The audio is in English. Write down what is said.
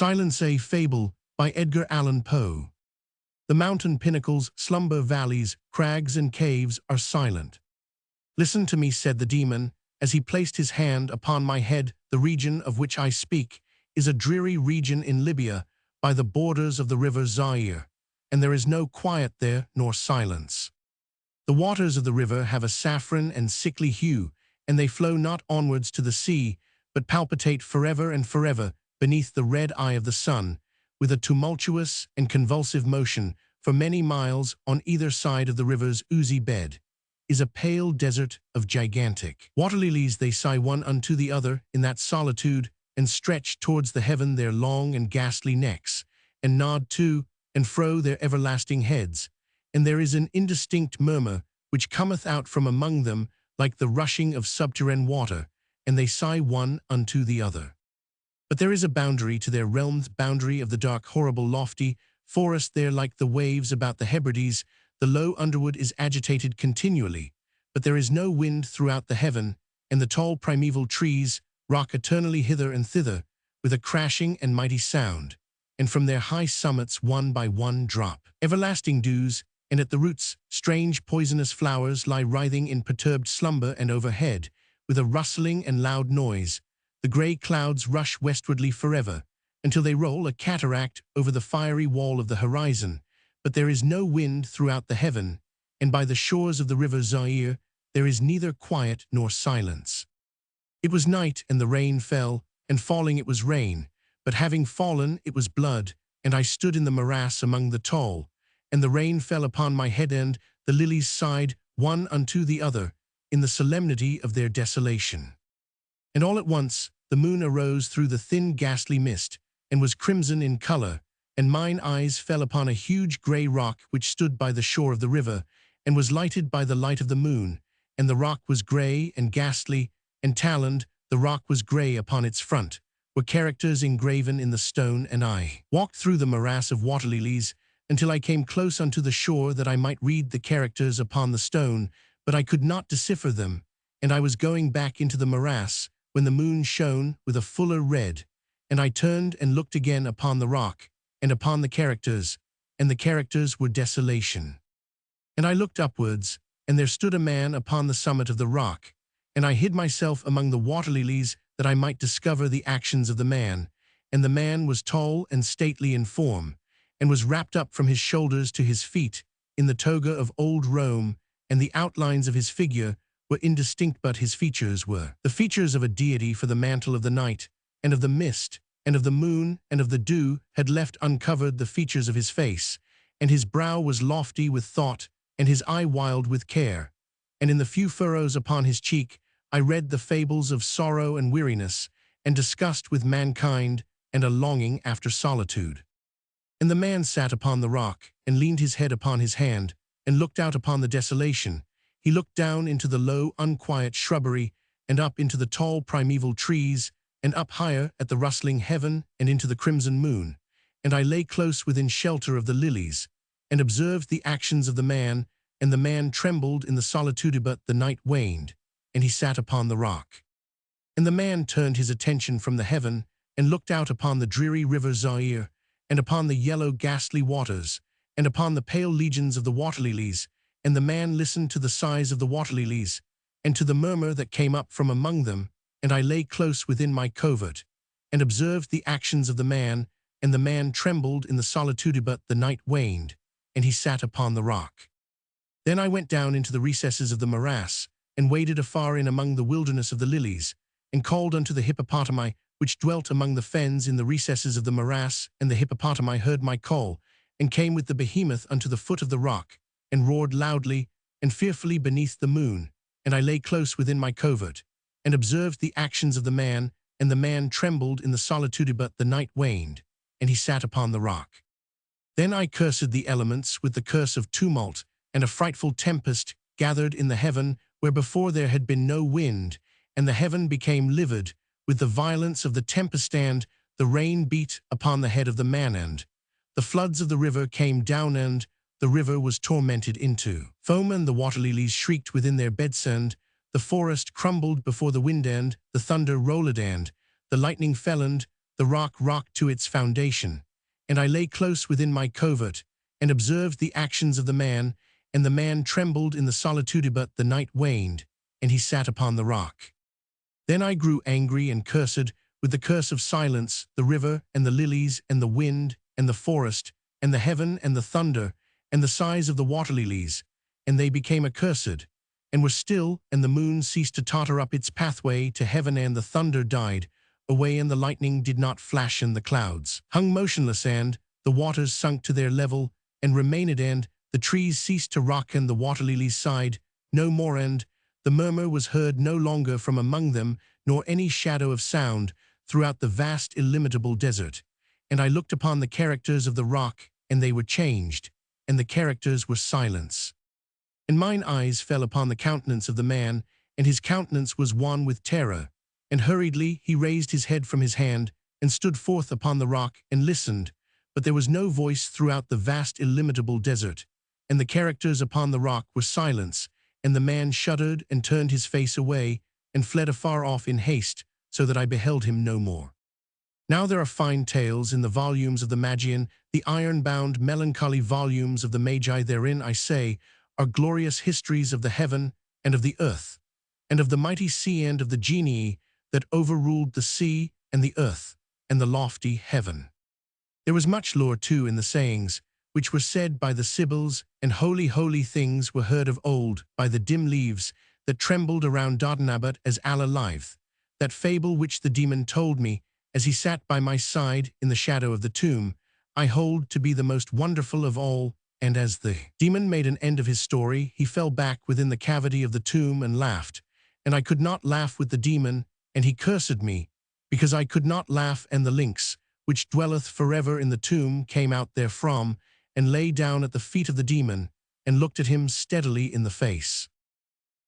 Silence, a Fable by Edgar Allan Poe. The mountain pinnacles, slumber valleys, crags and caves are silent. Listen to me, said the demon, as he placed his hand upon my head. The region of which I speak is a dreary region in Libya, by the borders of the river Zaire, and there is no quiet there nor silence. The waters of the river have a saffron and sickly hue, and they flow not onwards to the sea, but palpitate forever and forever beneath the red eye of the sun, with a tumultuous and convulsive motion for many miles on either side of the river's oozy bed, is a pale desert of gigantic water lilies. They sigh one unto the other in that solitude, and stretch towards the heaven their long and ghastly necks, and nod to and fro their everlasting heads, and there is an indistinct murmur which cometh out from among them like the rushing of subterranean water, and they sigh one unto the other. But there is a boundary to their realms, boundary of the dark, horrible, lofty forest there, like the waves about the Hebrides. The low underwood is agitated continually, but there is no wind throughout the heaven, and the tall primeval trees rock eternally hither and thither with a crashing and mighty sound, and from their high summits one by one drop everlasting dews, and at the roots strange poisonous flowers lie writhing in perturbed slumber, and overhead, with a rustling and loud noise, the grey clouds rush westwardly forever, until they roll a cataract over the fiery wall of the horizon. But there is no wind throughout the heaven, and by the shores of the river Zaire there is neither quiet nor silence. It was night, and the rain fell, and falling it was rain, but having fallen it was blood, and I stood in the morass among the tall, and the rain fell upon my head, and the lilies sighed one unto the other in the solemnity of their desolation. And all at once the moon arose through the thin ghastly mist, and was crimson in color, and mine eyes fell upon a huge grey rock which stood by the shore of the river, and was lighted by the light of the moon, and the rock was grey and ghastly, and taloned. The rock was grey. Upon its front were characters engraven in the stone, and I walked through the morass of water lilies until I came close unto the shore, that I might read the characters upon the stone, but I could not decipher them, and I was going back into the morass, when the moon shone with a fuller red, and I turned and looked again upon the rock, and upon the characters, and the characters were desolation. And I looked upwards, and there stood a man upon the summit of the rock, and I hid myself among the water lilies, that I might discover the actions of the man. And the man was tall and stately in form, and was wrapped up from his shoulders to his feet in the toga of old Rome, and the outlines of his figure were indistinct, but his features were the features of a deity, for the mantle of the night, and of the mist, and of the moon, and of the dew had left uncovered the features of his face, and his brow was lofty with thought, and his eye wild with care, and in the few furrows upon his cheek I read the fables of sorrow and weariness, and disgust with mankind, and a longing after solitude. And the man sat upon the rock, and leaned his head upon his hand, and looked out upon the desolation. He looked down into the low, unquiet shrubbery, and up into the tall primeval trees, and up higher at the rustling heaven, and into the crimson moon. And I lay close within shelter of the lilies, and observed the actions of the man, and the man trembled in the solitude, but the night waned, and he sat upon the rock. And the man turned his attention from the heaven, and looked out upon the dreary river Zaire, and upon the yellow ghastly waters, and upon the pale legions of the water lilies, and the man listened to the sighs of the water lilies, and to the murmur that came up from among them, and I lay close within my covert, and observed the actions of the man, and the man trembled in the solitude, but the night waned, and he sat upon the rock. Then I went down into the recesses of the morass, and waded afar in among the wilderness of the lilies, and called unto the hippopotami, which dwelt among the fens in the recesses of the morass, and the hippopotami heard my call, and came with the behemoth unto the foot of the rock, and roared loudly and fearfully beneath the moon, and I lay close within my covert, and observed the actions of the man, and the man trembled in the solitude, but the night waned, and he sat upon the rock. Then I cursed the elements with the curse of tumult, and a frightful tempest gathered in the heaven where before there had been no wind, and the heaven became livid with the violence of the tempest, and the rain beat upon the head of the man, and the floods of the river came down, and the river was tormented into foam, and the water lilies shrieked within their beds, and the forest crumbled before the wind, and the thunder rolled, and the lightning fell, and the rock rocked to its foundation, and I lay close within my covert, and observed the actions of the man, and the man trembled in the solitude, but the night waned, and he sat upon the rock. Then I grew angry and cursed with the curse of silence, the river, and the lilies, and the wind, and the forest, and the heaven, and the thunder, and the sighs of the water lilies, and they became accursed, and were still, and the moon ceased to totter up its pathway to heaven, and the thunder died away, and the lightning did not flash, and the clouds hung motionless, and the waters sunk to their level, and remained, and the trees ceased to rock, and the water lilies sighed no more, and the murmur was heard no longer from among them, nor any shadow of sound throughout the vast illimitable desert. And I looked upon the characters of the rock, and they were changed, and the characters were silence. And mine eyes fell upon the countenance of the man, and his countenance was wan with terror. And hurriedly he raised his head from his hand, and stood forth upon the rock, and listened. But there was no voice throughout the vast illimitable desert, and the characters upon the rock were silence, and the man shuddered and turned his face away, and fled afar off in haste, so that I beheld him no more. Now there are fine tales in the volumes of the Magian, the iron-bound melancholy volumes of the Magi. Therein, I say, are glorious histories of the heaven and of the earth, and of the mighty sea, and of the genii that overruled the sea and the earth and the lofty heaven. There was much lore, too, in the sayings, which were said by the Sibyls, and holy things were heard of old by the dim leaves that trembled around Dodden as Allan lived. That fable which the demon told me as he sat by my side in the shadow of the tomb, I hold to be the most wonderful of all, and as the demon made an end of his story, he fell back within the cavity of the tomb and laughed, and I could not laugh with the demon, and he cursed me, because I could not laugh, and the lynx, which dwelleth forever in the tomb, came out therefrom, and lay down at the feet of the demon, and looked at him steadily in the face.